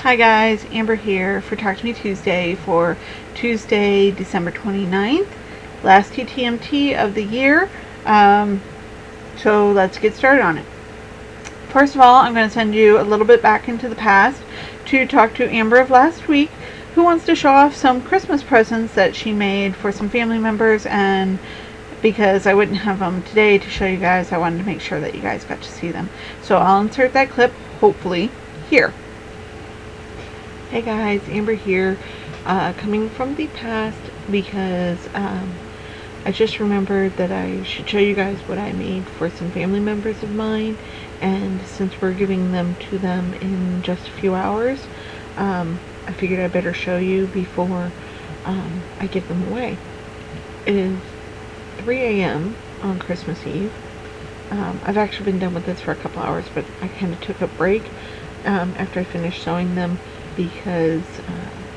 Hi guys, Amber here for Talk to Me Tuesday for Tuesday, December 29th, last Ttmt of the year. So let's get started on it. First of all, I'm going to send you a little bit back into the past to talk to Amber of last week, who wants to show off some Christmas presents that she made for some family members, and because I wouldn't have them today to show you guys, I wanted to make sure that you guys got to see them. So I'll insert that clip, hopefully, here. Hey guys, Amber here, coming from the past because I just remembered that I should show you guys what I made for some family members of mine, and since we're giving them to them in just a few hours, I figured I better show you before I give them away. It is 3 a.m. on Christmas Eve. I've actually been done with this for a couple hours, but I kind of took a break after I finished sewing them, because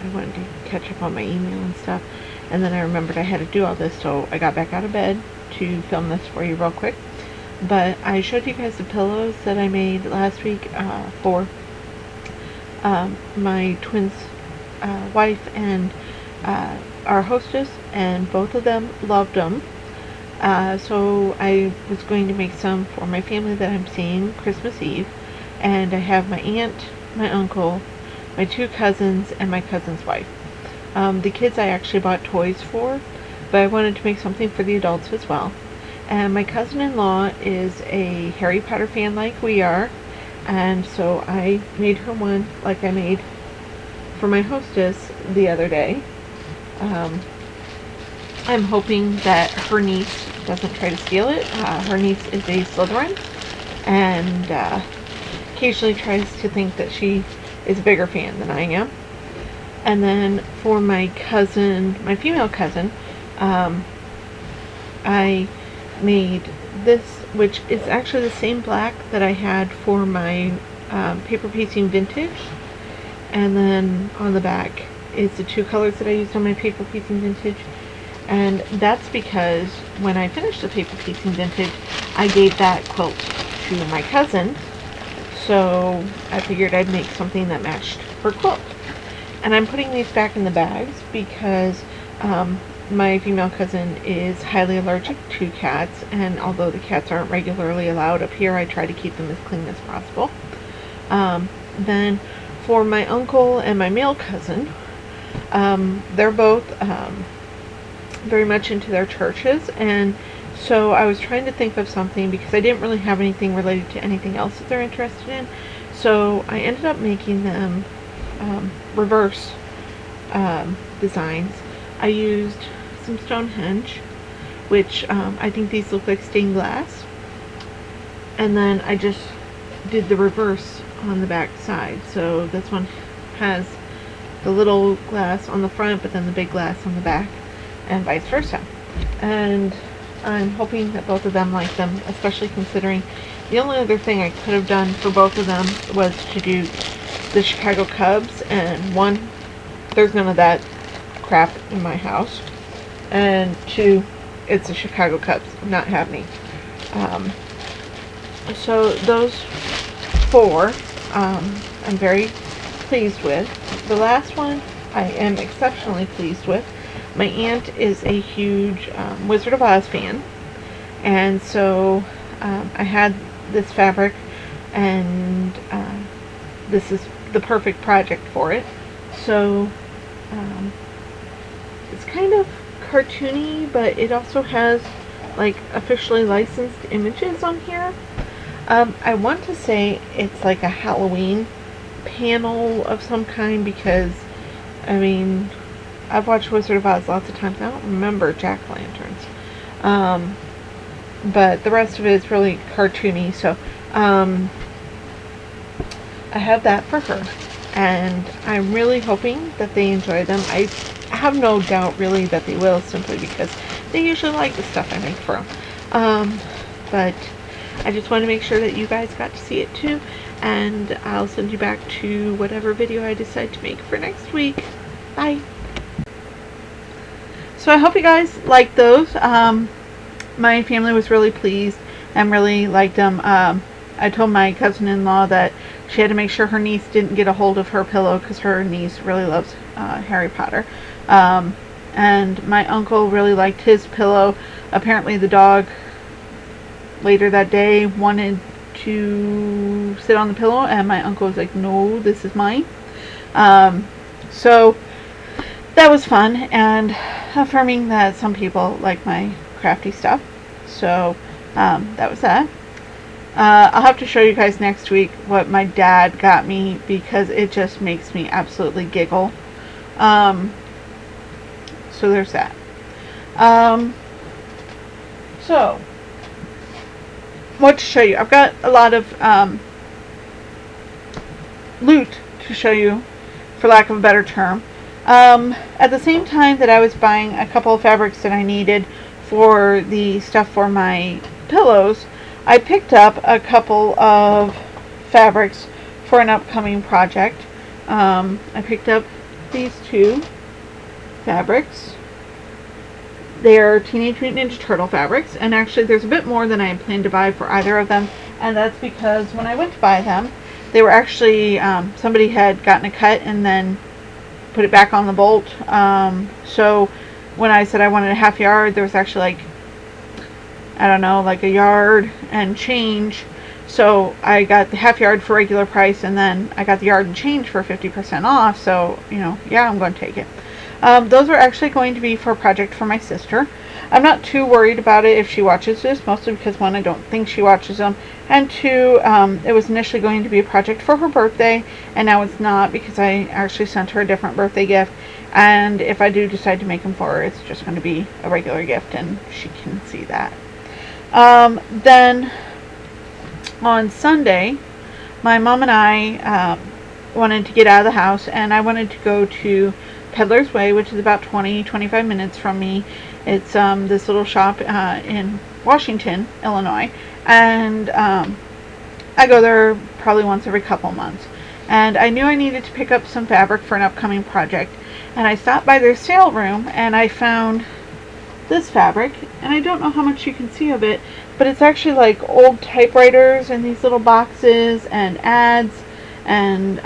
I wanted to catch up on my email and stuff, and then I remembered I had to do all this, so I got back out of bed to film this for you real quick. But I showed you guys the pillows that I made last week for my twins' wife and our hostess, and both of them loved them. So I was going to make some for my family that I'm seeing Christmas Eve, and I have my aunt, my uncle, my two cousins, and my cousin's wife. The kids I actually bought toys for, but I wanted to make something for the adults as well. And my cousin-in-law is a Harry Potter fan like we are, and so I made her one like I made for my hostess the other day. I'm hoping that her niece doesn't try to steal it. Her niece is a Slytherin, and occasionally tries to think that she is a bigger fan than I am. And then for my cousin, my female cousin, I made this, which is actually the same black that I had for my paper piecing vintage. And then on the back is the two colors that I used on my paper piecing vintage. And that's because when I finished the paper piecing vintage, I gave that quilt to my cousin. So I figured I'd make something that matched her quilt. And I'm putting these back in the bags because my female cousin is highly allergic to cats, and although the cats aren't regularly allowed up here, I try to keep them as clean as possible. Then for my uncle and my male cousin, they're both very much into their churches, and so I was trying to think of something because I didn't really have anything related to anything else that they're interested in. So I ended up making them reverse designs. I used some Stonehenge, which I think these look like stained glass, and then I just did the reverse on the back side. So this one has the little glass on the front, but then the big glass on the back, and vice versa. And I'm hoping that both of them like them, especially considering the only other thing I could have done for both of them was to do the Chicago Cubs, and one, there's none of that crap in my house, and two, it's the Chicago Cubs, not happening. So those four I'm very pleased with. The last one I am exceptionally pleased with. My aunt is a huge Wizard of Oz fan, and so I had this fabric, and this is the perfect project for it. So it's kind of cartoony, but it also has like officially licensed images on here. I want to say it's like a Halloween panel of some kind, because I mean, I've watched Wizard of Oz lots of times. I don't remember jack-o'-lanterns. But the rest of it is really cartoony. So I have that for her. And I'm really hoping that they enjoy them. I have no doubt really that they will, simply because they usually like the stuff I make for them. But I just want to make sure that you guys got to see it too. And I'll send you back to whatever video I decide to make for next week. Bye. So I hope you guys liked those. My family was really pleased and really liked them. I told my cousin-in-law that she had to make sure her niece didn't get a hold of her pillow because her niece really loves Harry Potter. And my uncle really liked his pillow. Apparently the dog later that day wanted to sit on the pillow, and my uncle was like, no, this is mine. So that was fun and affirming that some people like my crafty stuff. So that was that. I'll have to show you guys next week what my dad got me because it just makes me absolutely giggle. So there's that. So what to show you? I've got a lot of loot to show you, for lack of a better term. At the same time that I was buying a couple of fabrics that I needed for the stuff for my pillows, I picked up a couple of fabrics for an upcoming project. I picked up these two fabrics. They're Teenage Mutant Ninja Turtle fabrics, and actually there's a bit more than I had planned to buy for either of them, and that's because when I went to buy them, they were actually, somebody had gotten a cut and then put it back on the bolt. So when I said I wanted a half yard, there was actually like, I don't know, like a yard and change. So I got the half yard for regular price, and then I got the yard and change for 50% off. So, you know, yeah, I'm going to take it. Those are actually going to be for a project for my sister. I'm not too worried about it if she watches this, mostly because, one, I don't think she watches them, and two, it was initially going to be a project for her birthday, and now it's not because I actually sent her a different birthday gift, and if I do decide to make them for her, it's just going to be a regular gift, and she can see that. Then on Sunday, my mom and I wanted to get out of the house, and I wanted to go to Peddler's Way, which is about 20-25 minutes from me. It's this little shop in Washington, Illinois, and I go there probably once every couple months. And I knew I needed to pick up some fabric for an upcoming project, and I stopped by their sale room and I found this fabric, and I don't know how much you can see of it, but it's actually like old typewriters in these little boxes and ads and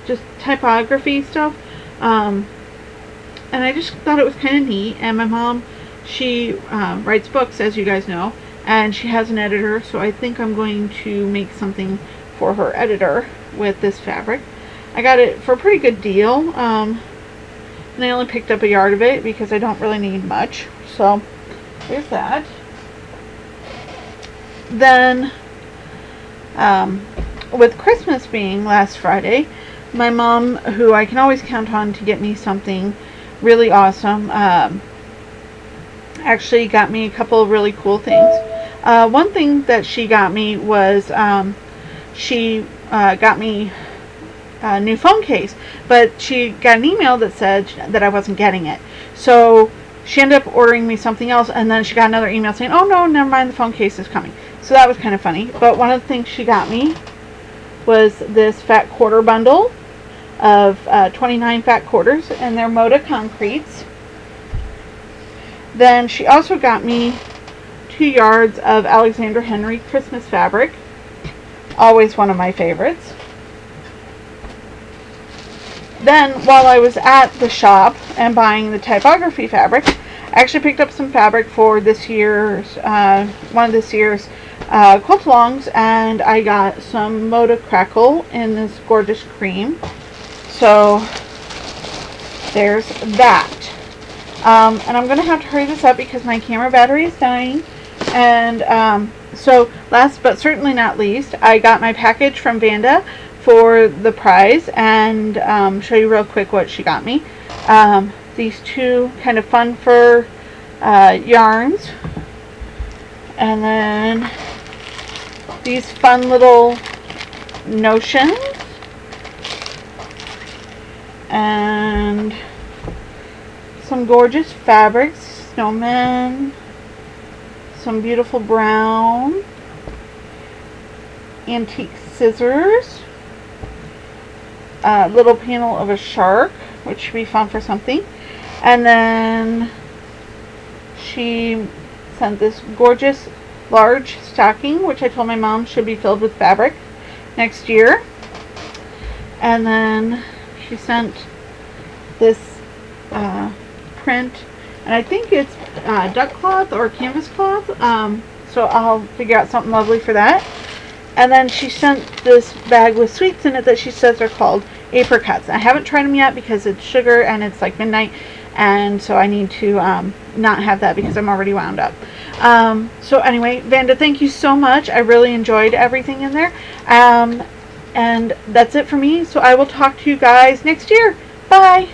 just typography stuff. And I just thought it was kind of neat. And my mom, she writes books, as you guys know, and she has an editor, so I think I'm going to make something for her editor with this fabric. I got it for a pretty good deal, and I only picked up a yard of it because I don't really need much. So there's that. Then with Christmas being last Friday, my mom, who I can always count on to get me something really awesome, actually got me a couple of really cool things. One thing that she got me was she got me a new phone case, but she got an email that said that I wasn't getting it. So she ended up ordering me something else, and then she got another email saying, oh no, never mind, the phone case is coming. So that was kind of funny. But one of the things she got me was this fat quarter bundle of 29 fat quarters, and they're Moda concretes. Then she also got me 2 yards of Alexander Henry Christmas fabric, always one of my favorites. Then while I was at the shop and buying the typography fabric, I actually picked up some fabric for this year's one of this year's quilt-alongs, and I got some Moda Crackle in this gorgeous cream. So there's that. And I'm going to have to hurry this up because my camera battery is dying. And so last but certainly not least, I got my package from Vanda for the prize, and show you real quick what she got me. These 2 kind of fun fur yarns, and then these fun little notions, and some gorgeous fabrics, snowmen, some beautiful brown antique scissors, a little panel of a shark, which should be fun for something, and then she sent this gorgeous large stocking, which I told my mom should be filled with fabric next year. And then she sent this print, and I think it's duck cloth or canvas cloth, so I'll figure out something lovely for that. And then she sent this bag with sweets in it that she says are called apricots. I haven't tried them yet because it's sugar and it's like midnight, and so I need to not have that because I'm already wound up. So anyway, Vanda, thank you so much. I really enjoyed everything in there. And that's it for me. So I will talk to you guys next year. Bye.